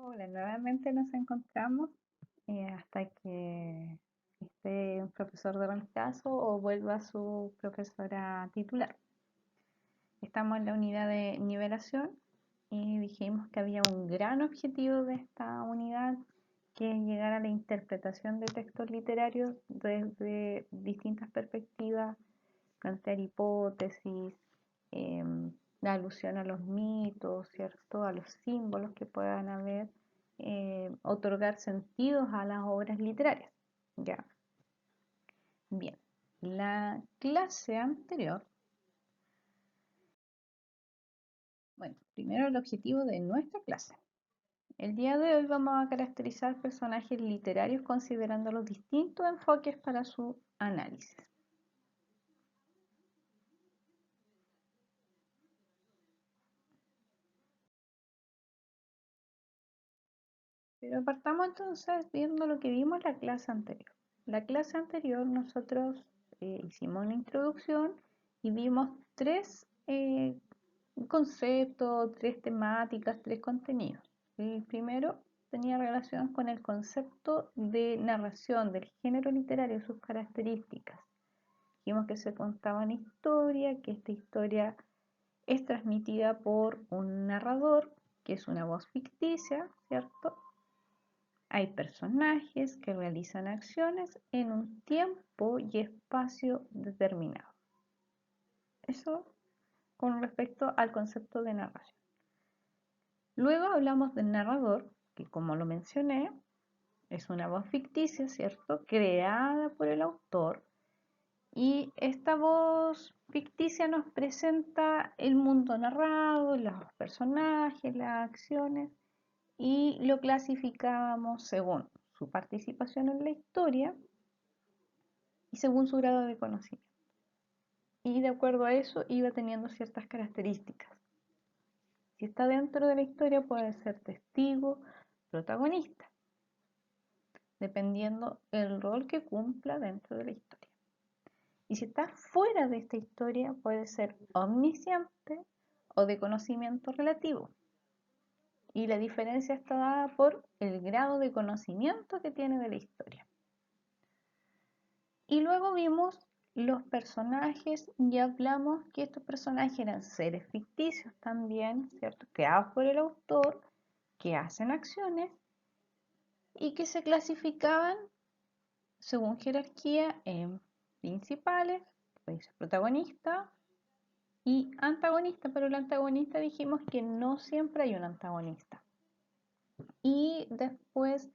Hola, nuevamente nos encontramos hasta que esté un profesor de reemplazo o vuelva su profesora titular. Estamos en la unidad de nivelación y dijimos que había un gran objetivo de esta unidad, que es llegar a la interpretación de textos literarios desde distintas perspectivas, plantear hipótesis, la alusión a los mitos, ¿cierto? A los símbolos que puedan haber, otorgar sentidos a las obras literarias. Ya, bien. La clase anterior, bueno, primero el objetivo de nuestra clase. El día de hoy vamos a caracterizar personajes literarios considerando los distintos enfoques para su análisis. Pero partamos entonces viendo lo que vimos en la clase anterior. La clase anterior nosotros hicimos una introducción y vimos tres conceptos, tres temáticas, tres contenidos. El primero tenía relación con el concepto de narración del género literario y sus características. Dijimos que se contaba una historia, que esta historia es transmitida por un narrador, que es una voz ficticia, ¿cierto? Hay personajes que realizan acciones en un tiempo y espacio determinado. Eso con respecto al concepto de narración. Luego hablamos del narrador, que como lo mencioné, es una voz ficticia, ¿cierto? Creada por el autor. Y esta voz ficticia nos presenta el mundo narrado, los personajes, las acciones, y lo clasificábamos según su participación en la historia y según su grado de conocimiento. Y de acuerdo a eso iba teniendo ciertas características. Si está dentro de la historia puede ser testigo, protagonista, dependiendo el rol que cumpla dentro de la historia. Y si está fuera de esta historia puede ser omnisciente o de conocimiento relativo. Y la diferencia está dada por el grado de conocimiento que tiene de la historia. Y luego vimos los personajes y hablamos que estos personajes eran seres ficticios también, ¿cierto? Creados por el autor, que hacen acciones y que se clasificaban según jerarquía en principales, puede ser protagonista y antagonista, pero el antagonista dijimos que no siempre hay un antagonista. Y después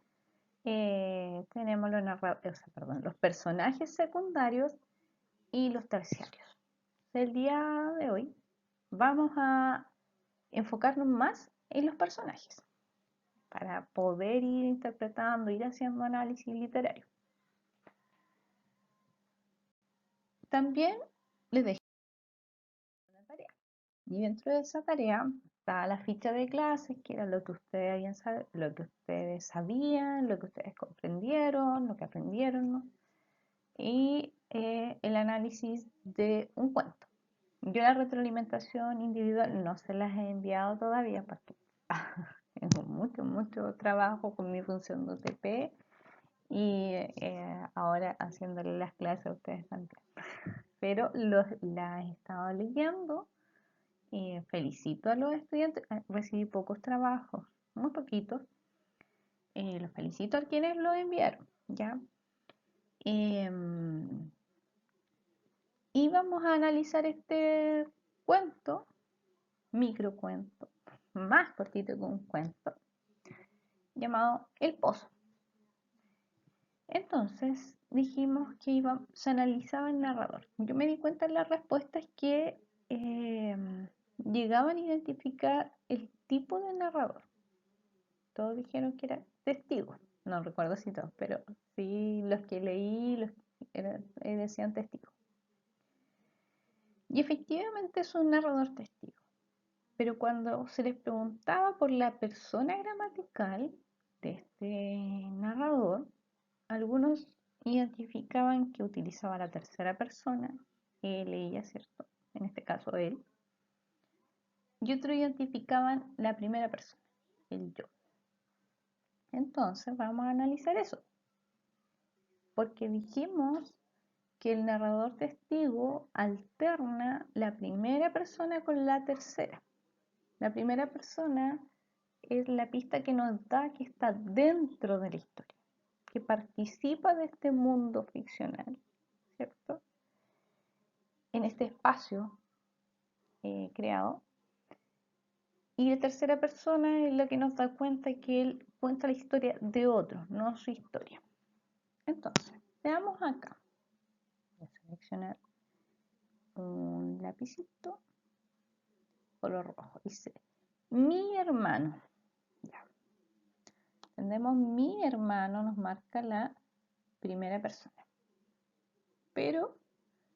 tenemos los personajes secundarios y los terciarios. El día de hoy vamos a enfocarnos más en los personajes para poder ir interpretando, ir haciendo análisis literario. También les dejé una tarea y dentro de esa tarea está la ficha de clases, que era lo que ustedes sabían, lo que ustedes comprendieron, lo que aprendieron, ¿no? Y el análisis de un cuento. Yo la retroalimentación individual no se las he enviado todavía porque tengo mucho trabajo con mi función de UTP y ahora haciéndole las clases a ustedes también. Pero las he estado leyendo y felicito a los estudiantes. Recibí pocos trabajos, muy poquitos. Los felicito a quienes lo enviaron, ¿ya? Em, y vamos a analizar este cuento, microcuento, más cortito que un cuento, llamado El Pozo. Entonces dijimos que se analizaba el narrador. Yo me di cuenta en las respuestas que llegaban a identificar el tipo de narrador. Todos dijeron que era testigo. No recuerdo si todos, pero sí los que leí decían testigo. Y efectivamente es un narrador testigo. Pero cuando se les preguntaba por la persona gramatical de este narrador, algunos identificaban que utilizaba la tercera persona, él, ella, ¿cierto? En este caso él. Y otros identificaban la primera persona, el yo. Entonces vamos a analizar eso, porque dijimos que el narrador testigo alterna la primera persona con la tercera. La primera persona es la pista que nos da que está dentro de la historia, que participa de este mundo ficcional, ¿cierto? En este espacio creado. Y la tercera persona es la que nos da cuenta que él cuenta la historia de otro, no su historia. Entonces, veamos acá. Voy a seleccionar un lapicito color rojo. Dice, mi hermano. Ya. Entendemos, mi hermano nos marca la primera persona. Pero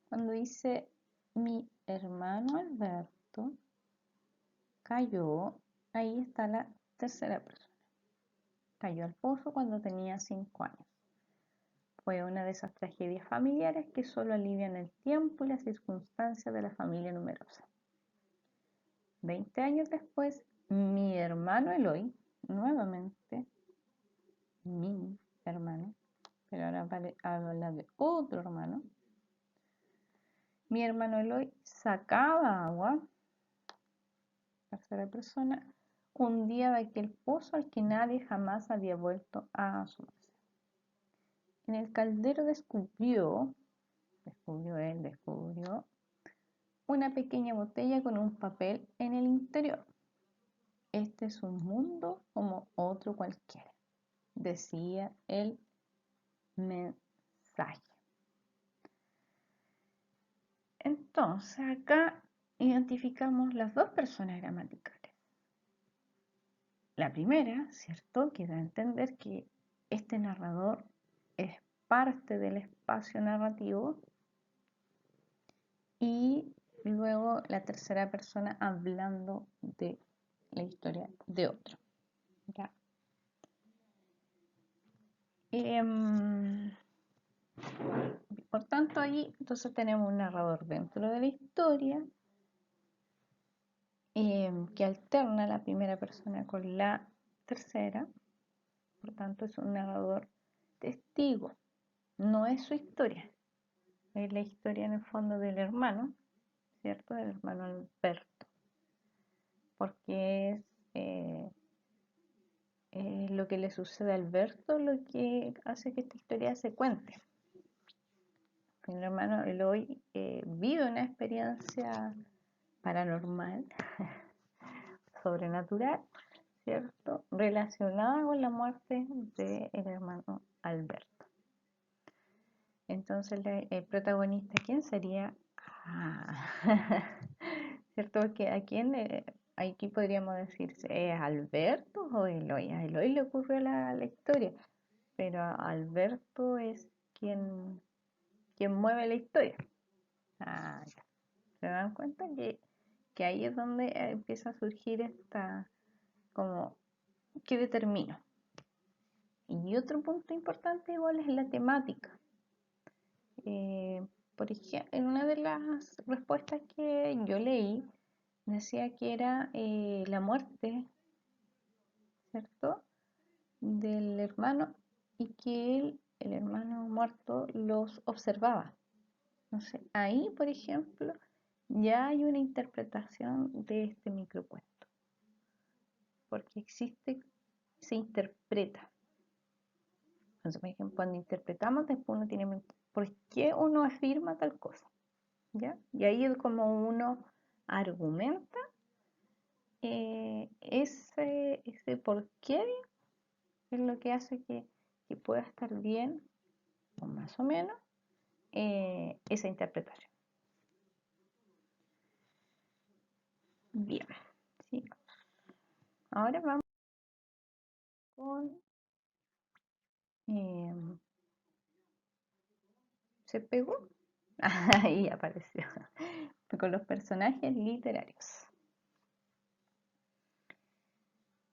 cuando dice mi hermano Alberto cayó, ahí está la tercera persona. Cayó al pozo cuando tenía 5 años. Fue una de esas tragedias familiares que solo alivian el tiempo y las circunstancias de la familia numerosa. 20 años después, mi hermano Eloy, nuevamente, mi hermano, pero ahora habla de otro hermano. Mi hermano Eloy sacaba agua, tercera persona, un día de aquel pozo al que nadie jamás había vuelto a asomarse. En el caldero descubrió una pequeña botella con un papel en el interior. Este es un mundo como otro cualquiera, decía el mensaje. Entonces acá identificamos las dos personas gramaticales. La primera, ¿cierto?, que da a entender que este narrador es parte del espacio narrativo, y luego la tercera persona hablando de la historia de otro. ¿Ya? Por tanto, ahí entonces tenemos un narrador dentro de la historia que alterna la primera persona con la tercera. Por tanto, es un narrador testigo. No es su historia. Es la historia en el fondo del hermano, ¿cierto? Del hermano Alberto. Porque es lo que le sucede a Alberto lo que hace que esta historia se cuente. Mi hermano Eloy vive una experiencia paranormal, sobrenatural, ¿cierto?, relacionada con la muerte del hermano Alberto. Entonces, el protagonista, ¿quién sería? ¿Cierto? Porque aquí podríamos decir, ¿es Alberto o Eloy? A Eloy le ocurrió la historia, pero Alberto es quien mueve la historia. ¿Se dan cuenta que ahí es donde empieza a surgir esta, como, ¿qué determino? Y otro punto importante igual es la temática. Por ejemplo, en una de las respuestas que yo leí, decía que era la muerte, ¿cierto?, del hermano, y que el hermano muerto, los observaba. No sé, ahí, por ejemplo, ya hay una interpretación de este microcuento, porque se interpreta. Entonces, por ejemplo, cuando interpretamos, después uno tiene por qué uno afirma tal cosa, ¿ya? Y ahí es como uno argumenta ese por qué es lo que hace que pueda estar bien, o más o menos, esa interpretación. Bien, ¿sí? Ahora vamos con... ¿se pegó? Ahí apareció. Con los personajes literarios.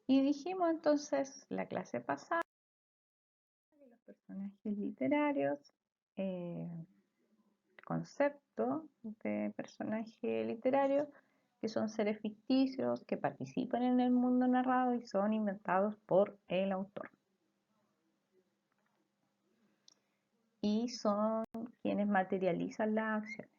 Y dijimos entonces la clase pasada que los personajes literarios, concepto de personaje literario, que son seres ficticios que participan en el mundo narrado y son inventados por el autor. y son quienes materializan las acciones.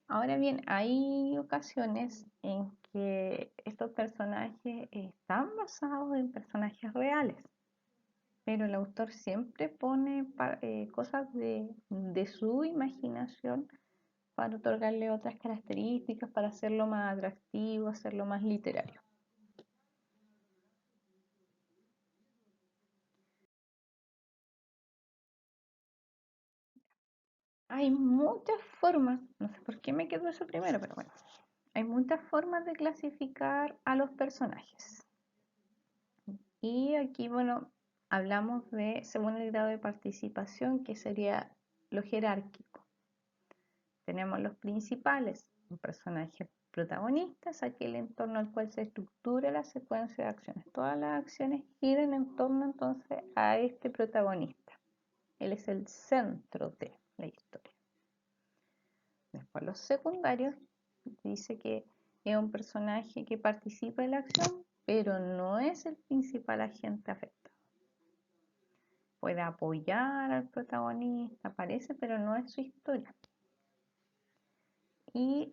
Ahora bien, hay ocasiones en que estos personajes están basados en personajes reales, pero el autor siempre pone cosas de su imaginación para otorgarle otras características, para hacerlo más atractivo, hacerlo más literario. Hay muchas formas, no sé por qué me quedó eso primero, pero bueno, hay muchas formas de clasificar a los personajes. Y aquí, bueno, hablamos de según el grado de participación, que sería lo jerárquico. Tenemos los principales, un personaje protagonista, es aquel en torno al cual se estructura la secuencia de acciones. Todas las acciones giran en torno entonces a este protagonista. Él es el centro de la historia. Después los secundarios, dice que es un personaje que participa en la acción, pero no es el principal agente afectado. Puede apoyar al protagonista, aparece, pero no es su historia. Y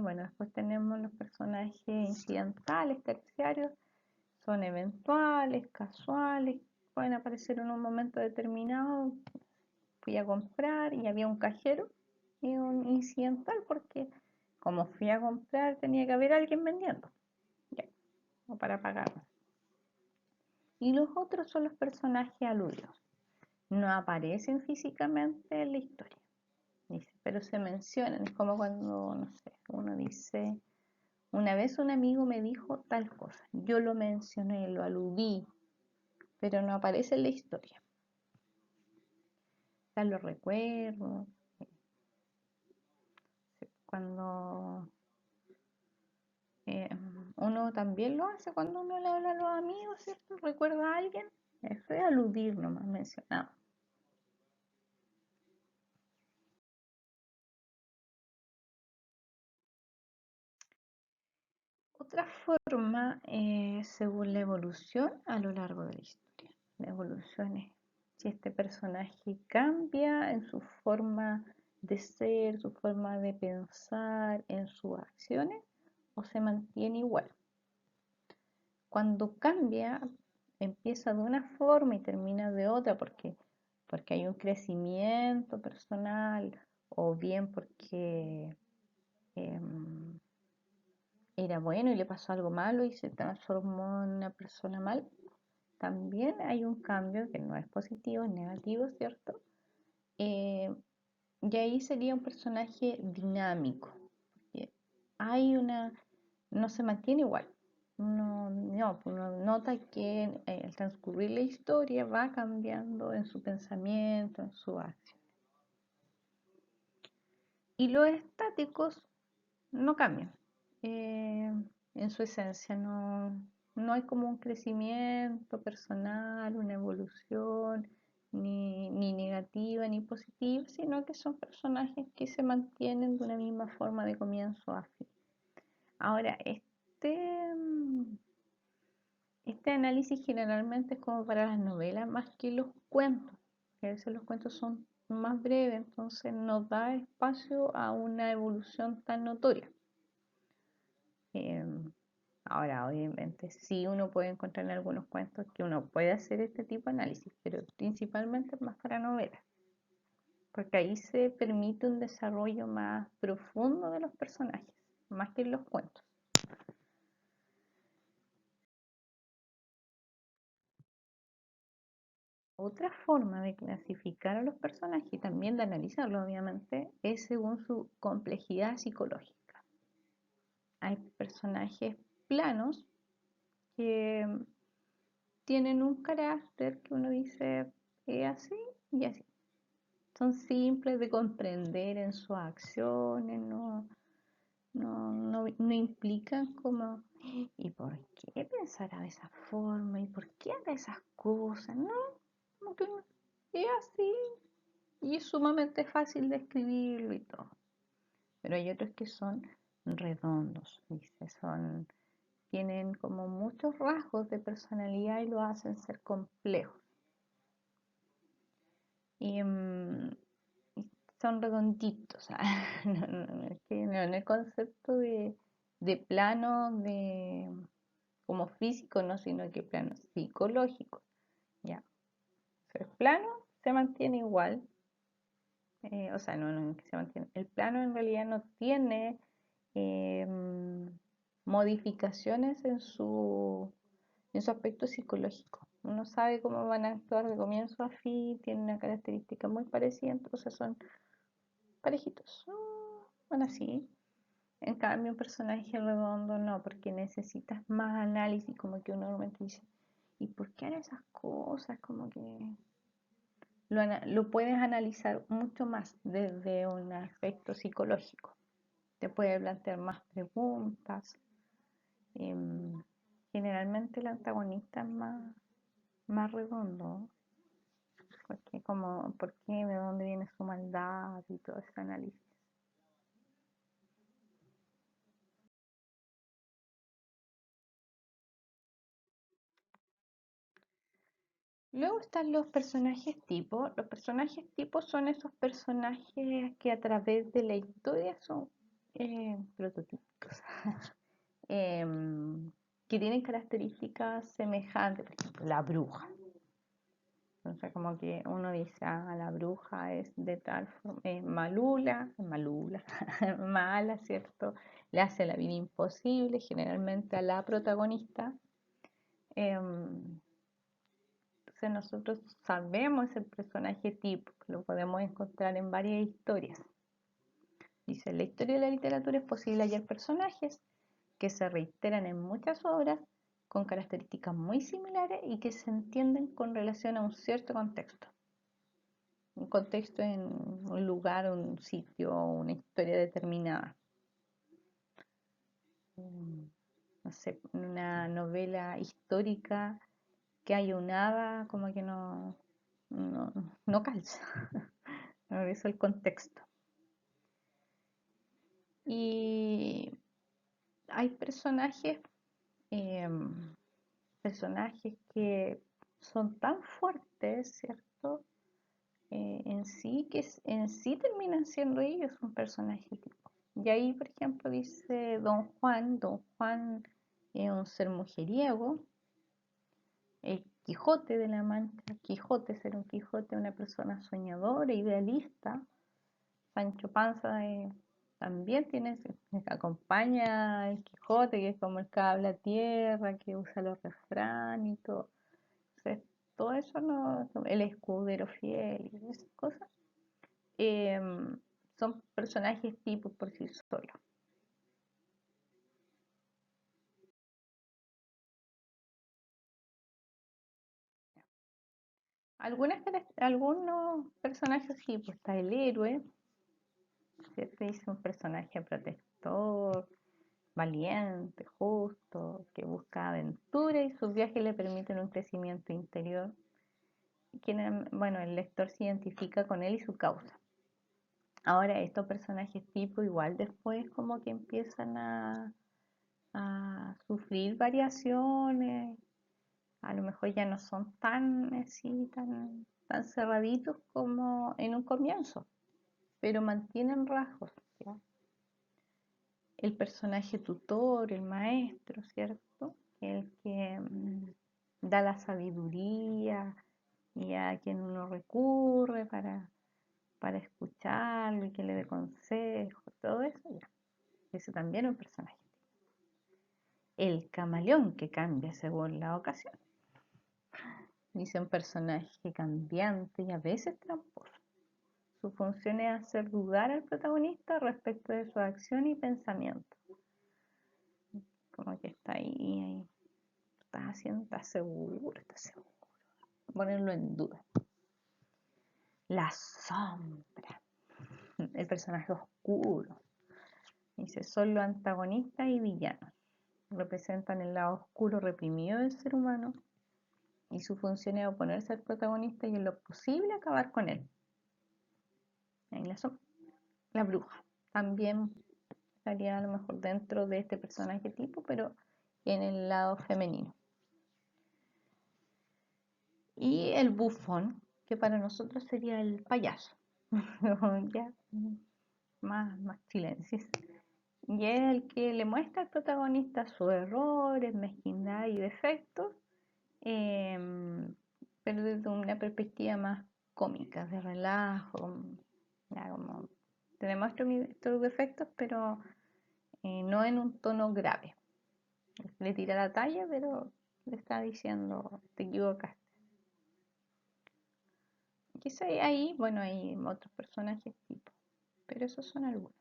bueno, después tenemos los personajes incidentales, terciarios, son eventuales, casuales, pueden aparecer en un momento determinado. Fui a comprar y había un cajero y un incidental porque como fui a comprar tenía que haber alguien vendiendo, ya, o para pagar. Y los otros son los personajes aludidos. No aparecen físicamente en la historia, dice, pero se mencionan. Es como cuando, no sé, uno dice, una vez un amigo me dijo tal cosa, yo lo mencioné, lo aludí, pero no aparece en la historia. Ya lo recuerdo. Cuando uno también lo hace cuando uno le habla a los amigos, ¿cierto? Recuerda a alguien, eso es aludir nomás mencionado. Otra forma es según la evolución a lo largo de la historia. La evolución es si este personaje cambia en su forma de ser, su forma de pensar, en sus acciones, o se mantiene igual. Cuando cambia, empieza de una forma y termina de otra, porque hay un crecimiento personal, o bien porque era bueno y le pasó algo malo y se transformó en una persona mal. También hay un cambio que no es positivo, es negativo, ¿cierto? Eh, y ahí sería un personaje dinámico, porque hay una, no se mantiene igual. Uno nota que al transcurrir la historia va cambiando en su pensamiento, en su acción. Y los estáticos no cambian. En su esencia no hay como un crecimiento personal, una evolución, ni negativa ni positiva, sino que son personajes que se mantienen de una misma forma de comienzo a fin. Ahora, este análisis generalmente es como para las novelas más que los cuentos, que a veces los cuentos son más breves, entonces no da espacio a una evolución tan notoria. Em, Ahora, obviamente, sí uno puede encontrar en algunos cuentos que uno puede hacer este tipo de análisis, pero principalmente más para novelas, porque ahí se permite un desarrollo más profundo de los personajes, más que en los cuentos. Otra forma de clasificar a los personajes y también de analizarlos, obviamente, es según su complejidad psicológica. Hay personajes planos que tienen un carácter que uno dice es así y así. Son simples de comprender en sus acciones, no implican como, ¿y por qué pensará de esa forma? ¿Y por qué hará esas cosas? No, como que es así y es sumamente fácil de escribirlo y todo. Pero hay otros que son redondos, dice, tienen como muchos rasgos de personalidad y lo hacen ser complejos. y, y son redonditos. Es que no en el concepto de plano de como físico, no, sino que plano psicológico. Ya, el plano se mantiene igual, o sea, no que se mantiene. El plano en realidad no tiene modificaciones en su aspecto psicológico. Uno sabe cómo van a actuar de comienzo a fin, tienen una característica muy parecida, entonces son parejitos. Van así. En cambio, un personaje redondo no, porque necesitas más análisis, como que uno normalmente dice, ¿y por qué hará esas cosas? Como que lo puedes analizar mucho más desde un aspecto psicológico. Te puede plantear más preguntas. em, Generalmente el antagonista es más redondo, porque como, ¿por qué? ¿De dónde viene su maldad? Y todo ese análisis. Luego están los personajes tipo. Los personajes tipo son esos personajes que a través de la historia son prototípicos, que tienen características semejantes, por ejemplo, la bruja. Entonces, como que uno dice, ah, la bruja es de tal forma, malula, mala, ¿cierto? Le hace la vida imposible, generalmente a la protagonista. Em, entonces, nosotros sabemos el personaje tipo, que lo podemos encontrar en varias historias. Dice, en la historia de la literatura es posible hallar personajes que se reiteran en muchas obras con características muy similares y que se entienden con relación a un cierto contexto. Un contexto en un lugar, un sitio, una historia determinada. No sé, una novela histórica que hay un hada, como que no, no calza. Por eso el contexto. Y hay em, personajes que son tan fuertes, ¿cierto? En sí, en sí terminan siendo ellos un personaje tipo. Y ahí, por ejemplo, dice Don Juan es un ser mujeriego, el Quijote de la Mancha, Quijote, ser un Quijote, una persona soñadora, idealista. Sancho Panza también tiene, acompaña el Quijote, que es como el que habla tierra, que usa los refranes y todo. Entonces, todo eso no, el escudero fiel y esas cosas, em, son personajes tipos por sí solos. Algunos personajes sí, pues está el héroe, ¿cierto? Es un personaje protector, valiente, justo, que busca aventura y sus viajes le permiten un crecimiento interior. Bueno, el lector se identifica con él y su causa. Ahora, estos personajes tipo igual después como que empiezan a sufrir variaciones, a lo mejor ya no son tan así, tan cerraditos como en un comienzo, pero mantienen rasgos, ¿ya? El personaje tutor, el maestro, ¿cierto? El que da la sabiduría y a quien uno recurre para escucharlo y que le dé consejos, todo eso, ya. Ese también es un personaje. El camaleón que cambia según la ocasión. Dice un personaje cambiante y a veces tramposo. Su función es hacer dudar al protagonista respecto de su acción y pensamiento. Como que está ahí, estás haciendo, estás seguro. Ponerlo en duda. La sombra, el personaje oscuro. Dice, son los antagonistas y villanos. Representan el lado oscuro reprimido del ser humano y su función es oponerse al protagonista y en lo posible acabar con él. Ahí la bruja. También estaría a lo mejor dentro de este personaje tipo, pero en el lado femenino. Y el bufón. que para nosotros sería el payaso, ya más chilensis. Y es el que le muestra al protagonista sus errores, mezquindad y defectos, em, pero desde una perspectiva más cómica, de relajo, ya como te demuestro tus defectos, pero no en un tono grave. Le tira la talla, pero le está diciendo, te equivocaste. Quizá ahí, bueno, hay otros personajes tipo, pero esos son algunos.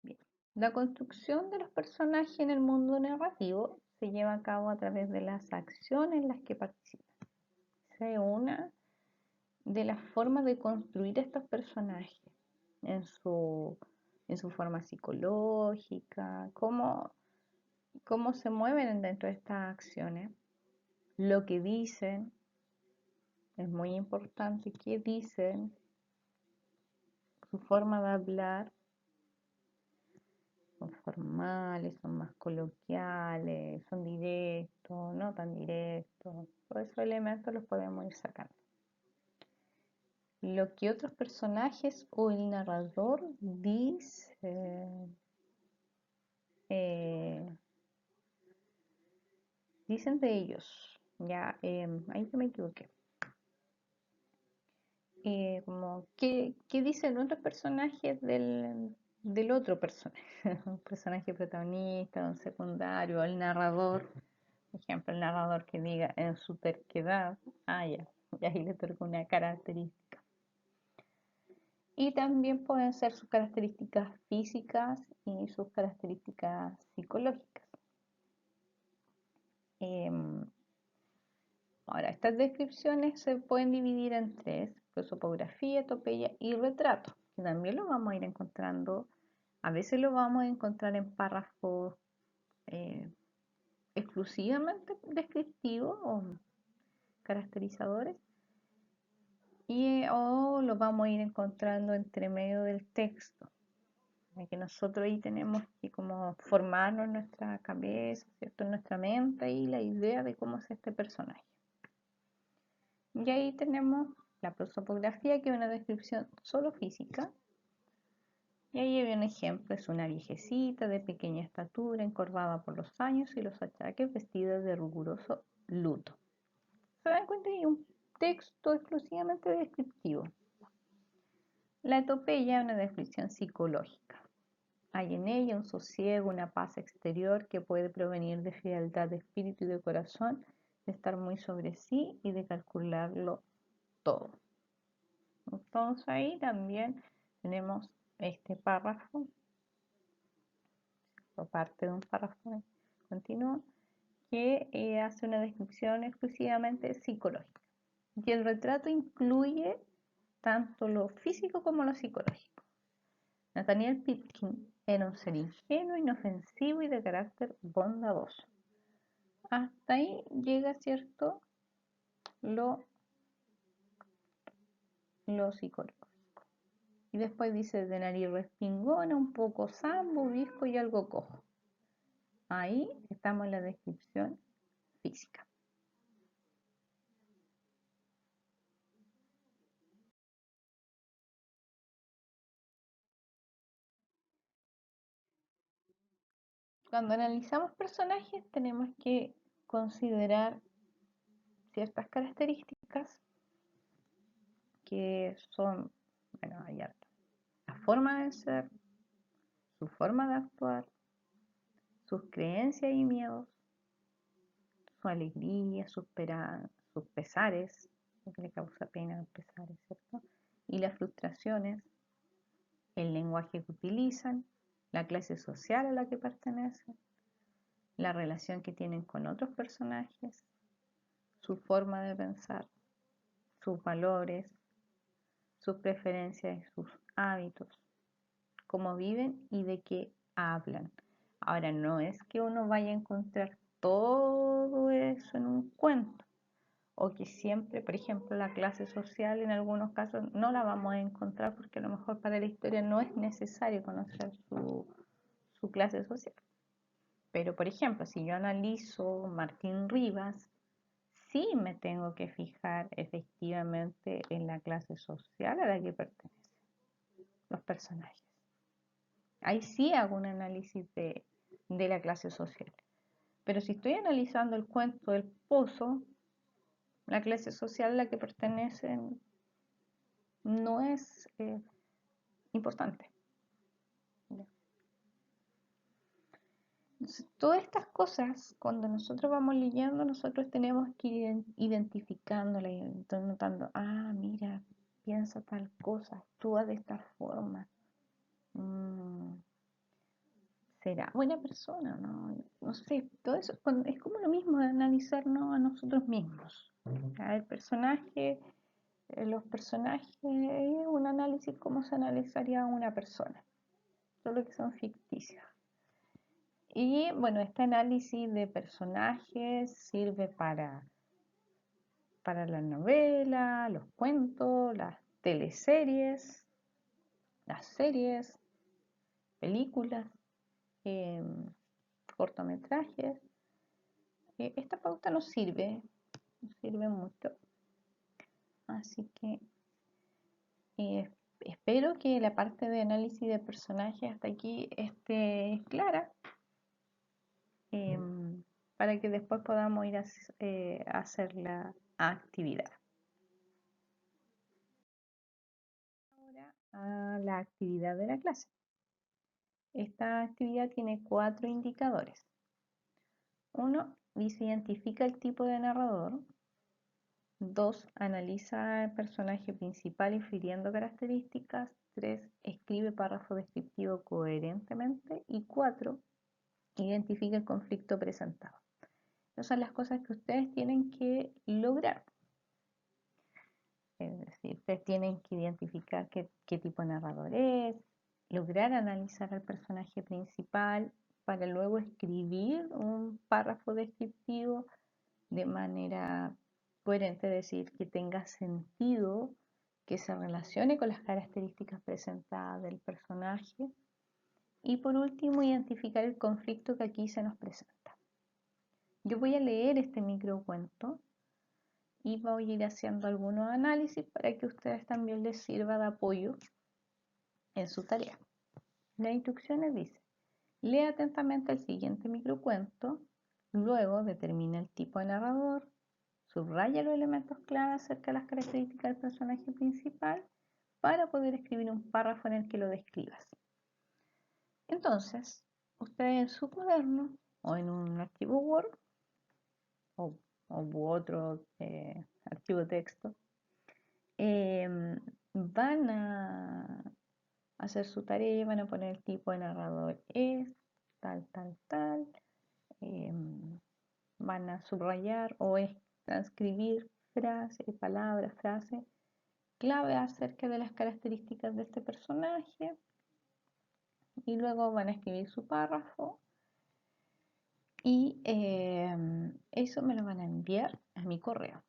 Bien. La construcción de los personajes en el mundo narrativo se lleva a cabo a través de las acciones en las que participan. Esa es una de las formas de construir estos personajes en su, en su forma psicológica, cómo se mueven dentro de estas acciones, lo que dicen, es muy importante qué dicen, su forma de hablar, son formales, son más coloquiales, son directos, no tan directos. Todos esos elementos los podemos ir sacando. Lo que otros personajes o el narrador dice, dicen de ellos. Ya, ahí que me equivoqué. Como, ¿qué dicen otros personajes del otro personaje? Un personaje protagonista, un secundario, el narrador. Por ejemplo, el narrador que diga en su terquedad, ya, y ahí le toca una característica. Y también pueden ser sus características físicas y sus características psicológicas. Ahora, estas descripciones se pueden dividir en tres: prosopografía, epopeya y retrato, que también lo vamos a ir encontrando. A veces lo vamos a encontrar en párrafos eh, exclusivamente descriptivos o caracterizadores, o lo vamos a ir encontrando entre medio del texto, que nosotros ahí tenemos que como formarnos en nuestra cabeza, ¿cierto? En nuestra mente y la idea de cómo es este personaje. Y ahí tenemos la prosopografía, que es una descripción solo física. Y ahí hay un ejemplo: es una viejecita de pequeña estatura, encorvada por los años y los achaques, vestida de riguroso luto. Se dan cuenta que hay un texto exclusivamente descriptivo. La epopeya es una descripción psicológica. Hay en ella un sosiego, una paz exterior que puede provenir de frialdad de espíritu y de corazón, de estar muy sobre sí y de calcularlo todo. Entonces ahí también tenemos este párrafo, o parte de un párrafo continuo, que hace una descripción exclusivamente psicológica. Y el retrato incluye tanto lo físico como lo psicológico. Nathaniel Pitkin era un ser ingenuo, inofensivo y de carácter bondadoso. Hasta ahí llega, ¿cierto?, lo psicológico. Y después dice: de nariz respingona, un poco sambo, visco y algo cojo. Ahí estamos en la descripción física. Cuando analizamos personajes tenemos que considerar ciertas características que son, bueno, hay harta. La forma de ser, su forma de actuar, sus creencias y miedos, su alegría, sus pesares, lo que le causa pena, los pesares, ¿cierto? Y las frustraciones, el lenguaje que utilizan, la clase social a la que pertenecen, la relación que tienen con otros personajes, su forma de pensar, sus valores, sus preferencias y sus hábitos, cómo viven y de qué hablan. Ahora, no es que uno vaya a encontrar todo eso en un cuento, o que siempre, por ejemplo, la clase social en algunos casos no la vamos a encontrar, porque a lo mejor para la historia no es necesario conocer su clase social. Pero, por ejemplo, si yo analizo Martín Rivas, sí me tengo que fijar efectivamente en la clase social a la que pertenecen los personajes. Ahí sí hago un análisis de la clase social. Pero si estoy analizando el cuento del pozo, la clase social a la que pertenecen no es importante. Entonces, todas estas cosas, cuando nosotros vamos leyendo, nosotros tenemos que ir identificándolas y notando, mira, piensa tal cosa, actúa de esta forma. ¿Será buena persona? No sé, todo eso es como lo mismo de analizarnos a nosotros mismos. El personaje, los personajes, un análisis como se analizaría a una persona, solo que son ficticios. Y bueno, este análisis de personajes sirve para la novela, los cuentos, las teleseries, las series, películas, cortometrajes. Esta pauta nos sirve mucho. Así que espero que la parte de análisis de personajes hasta aquí esté clara, para que después podamos ir a hacer la actividad. Ahora a la actividad de la clase. Esta actividad tiene 4 indicadores. 1. Dice identifica el tipo de narrador. 2. Analiza el personaje principal infiriendo características. 3. Escribe párrafo descriptivo coherentemente. Y 4. Identifica el conflicto presentado. Esas son las cosas que ustedes tienen que lograr. Es decir, ustedes tienen que identificar qué tipo de narrador es, lograr analizar al personaje principal para luego escribir un párrafo descriptivo de manera coherente, es decir, que tenga sentido, que se relacione con las características presentadas del personaje. Y por último, identificar el conflicto que aquí se nos presenta. Yo voy a leer este microcuento y voy a ir haciendo algunos análisis para que a ustedes también les sirva de apoyo en su tarea. Las instrucciones dicen, lee atentamente el siguiente microcuento, luego determina el tipo de narrador, subraya los elementos clave acerca de las características del personaje principal para poder escribir un párrafo en el que lo describas. Entonces, ustedes en su cuaderno o en un archivo Word u otro archivo de texto, van a hacer su tarea, van a poner el tipo de narrador es, tal, van a subrayar o transcribir frases, palabras, frases clave acerca de las características de este personaje y luego van a escribir su párrafo y eso me lo van a enviar a mi correo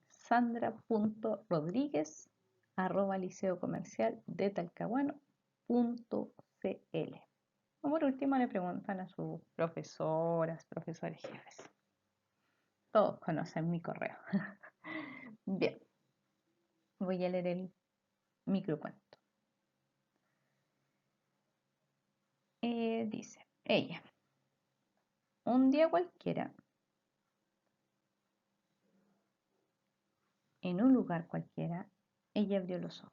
sandra.rodriguez@liceocomercialdetalcahuano.cl. O por último le preguntan a sus profesoras, profesores jefes. Todos conocen mi correo. Bien, voy a leer el microcuento. Dice, ella, un día cualquiera, en un lugar cualquiera, ella abrió los ojos.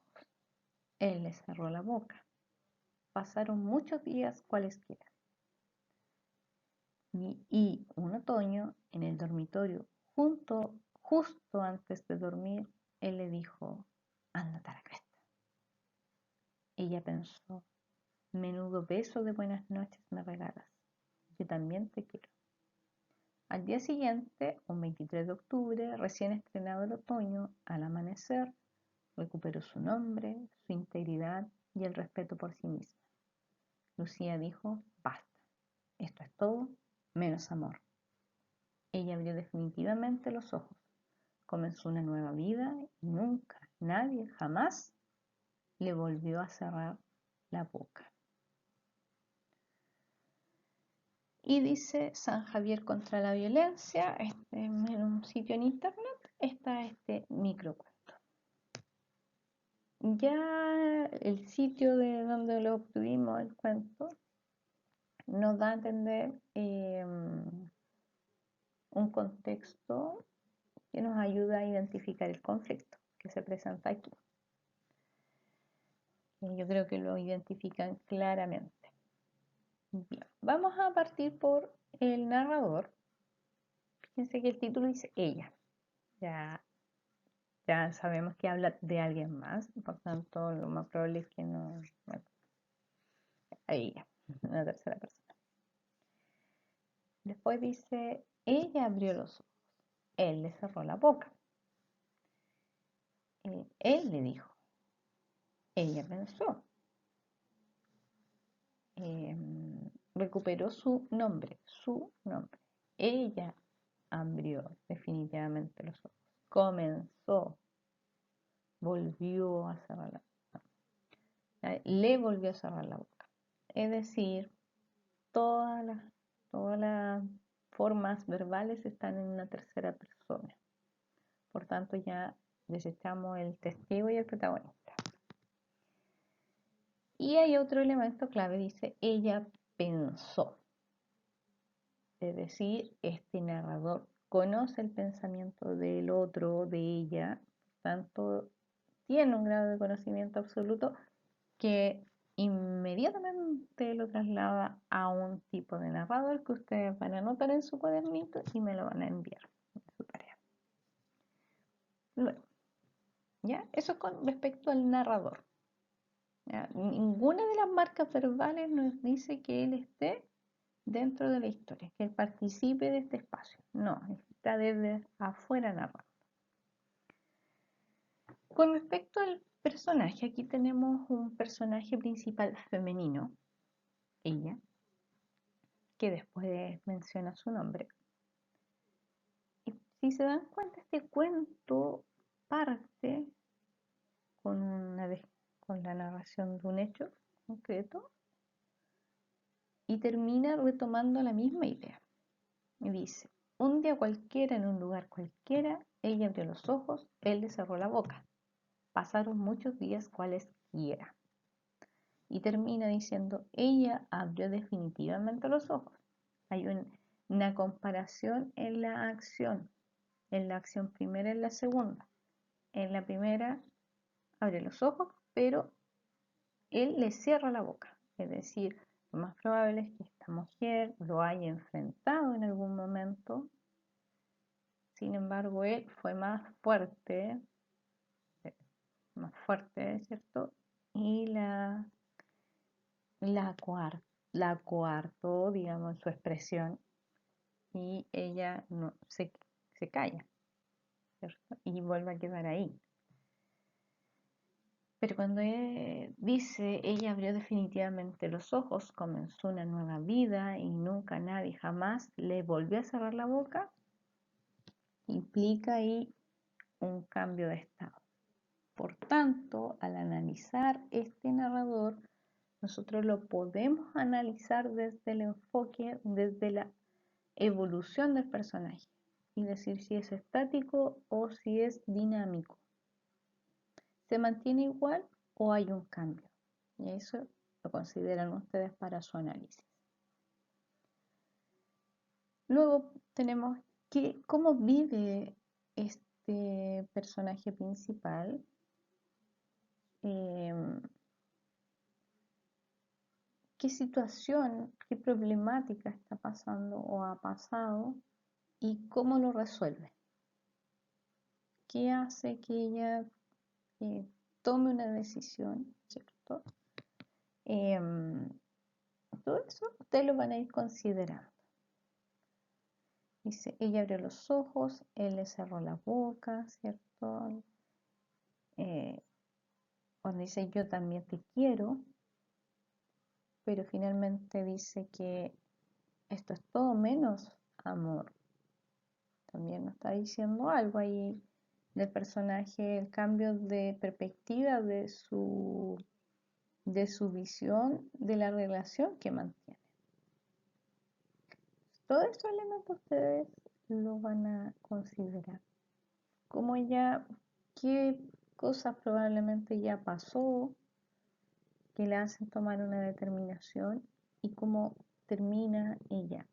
Él le cerró la boca. Pasaron muchos días cualesquiera. Y un otoño, en el dormitorio, justo antes de dormir, él le dijo, ándate a la cresta. Ella pensó, menudo beso de buenas noches me regalas. Yo también te quiero. Al día siguiente, un 23 de octubre, recién estrenado el otoño, al amanecer, recuperó su nombre, su integridad y el respeto por sí misma. Lucía dijo, basta, esto es todo, menos amor. Ella abrió definitivamente los ojos, comenzó una nueva vida y nunca, nadie, jamás le volvió a cerrar la boca. Y dice San Javier contra la violencia, en un sitio en internet está este microcuento. Ya el sitio de donde lo obtuvimos, el cuento, nos da a entender un contexto que nos ayuda a identificar el conflicto que se presenta aquí. Yo creo que lo identifican claramente. Bien, vamos a partir por el narrador. Fíjense que el título dice ella. Ya sabemos que habla de alguien más, por tanto lo más probable es que no, bueno, ella, una tercera persona. Después dice, ella abrió los ojos, él le cerró la boca. Él le dijo, ella pensó, recuperó su nombre. Ella abrió definitivamente los ojos, comenzó, volvió a cerrar la boca, le volvió a cerrar la boca. Es decir, todas las formas verbales están en una tercera persona. Por tanto, ya desechamos el testigo y el protagonista. Y hay otro elemento clave, dice, ella pensó. Es decir, este narrador conoce el pensamiento del otro, de ella, por tanto, tiene un grado de conocimiento absoluto que inmediatamente lo traslada a un tipo de narrador que ustedes van a anotar en su cuadernito y me lo van a enviar en su tarea. Luego, ¿ya? Eso con respecto al narrador. ¿Ya? Ninguna de las marcas verbales nos dice que él esté dentro de la historia, que él participe de este espacio. No, está desde afuera narrando. Con respecto al personaje, aquí tenemos un personaje principal femenino, ella, que después menciona su nombre. Y si se dan cuenta, este cuento parte con la narración de un hecho concreto y termina retomando la misma idea. Y dice, un día cualquiera, en un lugar cualquiera, ella abrió los ojos, él le cerró la boca. Pasaron muchos días cualesquiera. Y termina diciendo, ella abrió definitivamente los ojos. Hay una comparación en la acción primera y en la segunda. En la primera abre los ojos, pero él le cierra la boca. Es decir, lo más probable es que esta mujer lo haya enfrentado en algún momento. Sin embargo, él fue más fuerte, ¿cierto? Y la coartó, digamos, su expresión, y ella no, se calla, ¿cierto? Y vuelve a quedar ahí. Pero cuando dice, ella abrió definitivamente los ojos, comenzó una nueva vida y nunca nadie jamás le volvió a cerrar la boca, implica ahí un cambio de estado. Por tanto, al analizar este narrador, nosotros lo podemos analizar desde el enfoque, desde la evolución del personaje y decir si es estático o si es dinámico. ¿Se mantiene igual o hay un cambio? Y eso lo consideran ustedes para su análisis. Luego tenemos cómo vive este personaje principal. ¿Qué situación, qué problemática está pasando o ha pasado y cómo lo resuelve? ¿Qué hace que ella tome una decisión, ¿cierto? Todo eso ustedes lo van a ir considerando. Dice, ella abrió los ojos, él le cerró la boca, ¿cierto? Cuando dice yo también te quiero, pero finalmente dice que esto es todo menos amor. También nos está diciendo algo ahí del personaje, el cambio de perspectiva de su visión de la relación que mantiene. Todos estos elementos ustedes lo van a considerar. Como ya, qué cosas probablemente ya pasó, que le hacen tomar una determinación y cómo termina ella.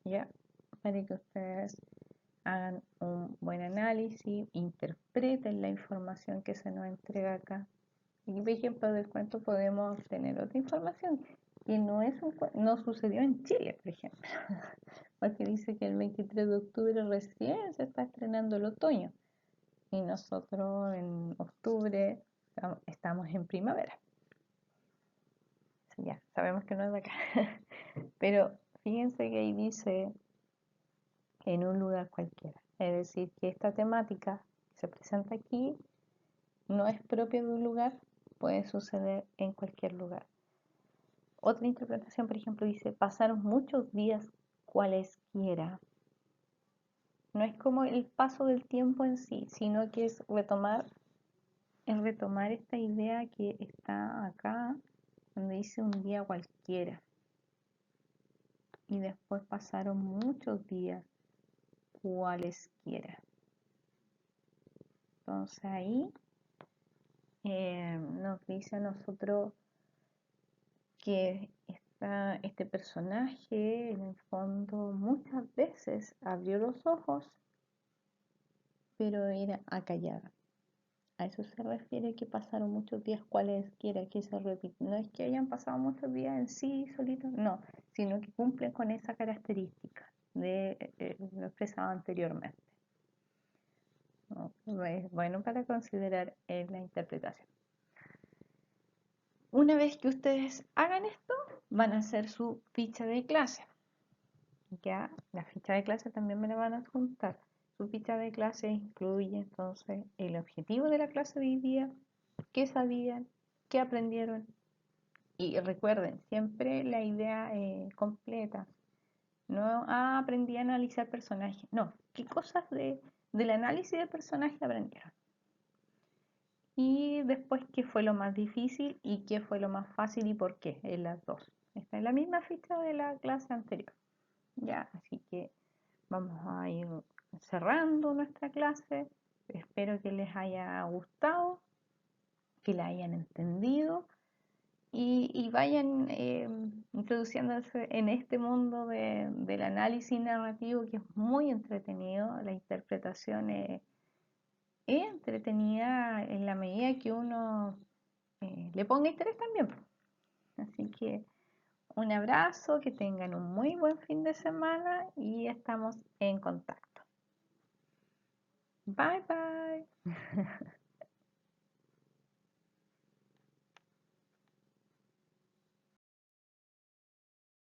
¿Ya? Para que ustedes hagan un buen análisis, interpreten la información que se nos entrega acá. Y por ejemplo, del cuento podemos obtener otra información que no sucedió en Chile, por ejemplo, porque dice que el 23 de octubre recién se está estrenando el otoño y nosotros en octubre estamos en primavera. Ya, sabemos que no es de acá, pero fíjense que ahí dice en un lugar cualquiera. Es decir, que esta temática que se presenta aquí no es propia de un lugar, puede suceder en cualquier lugar. Otra interpretación, por ejemplo, dice, pasaron muchos días cualesquiera. No es como el paso del tiempo en sí, sino que es retomar esta idea que está acá, donde dice un día cualquiera. Y después pasaron muchos días cualesquiera. Entonces ahí nos dice a nosotros que este personaje en el fondo muchas veces abrió los ojos, pero era acallada. A eso se refiere que pasaron muchos días cualesquiera, que se repite. No es que hayan pasado muchos días en sí solitos, no, sino que cumplen con esa característica de lo expresado anteriormente. ¿No? Es bueno para considerar la interpretación. Una vez que ustedes hagan esto, van a hacer su ficha de clase. Ya, la ficha de clase también me la van a adjuntar. Su ficha de clase incluye entonces el objetivo de la clase de hoy día, qué sabían, qué aprendieron. Y recuerden, siempre la idea completa. No aprendí a analizar personajes. No, qué cosas del análisis del personaje aprendieron. Y después qué fue lo más difícil y qué fue lo más fácil y por qué en las dos. Esta es la misma ficha de la clase anterior. Ya, así que vamos a ir cerrando nuestra clase. Espero que les haya gustado, que la hayan entendido y vayan introduciéndose en este mundo del análisis narrativo que es muy entretenido. La interpretación es entretenida en la medida que uno le ponga interés también. Así que un abrazo, que tengan un muy buen fin de semana y estamos en contacto. Bye bye.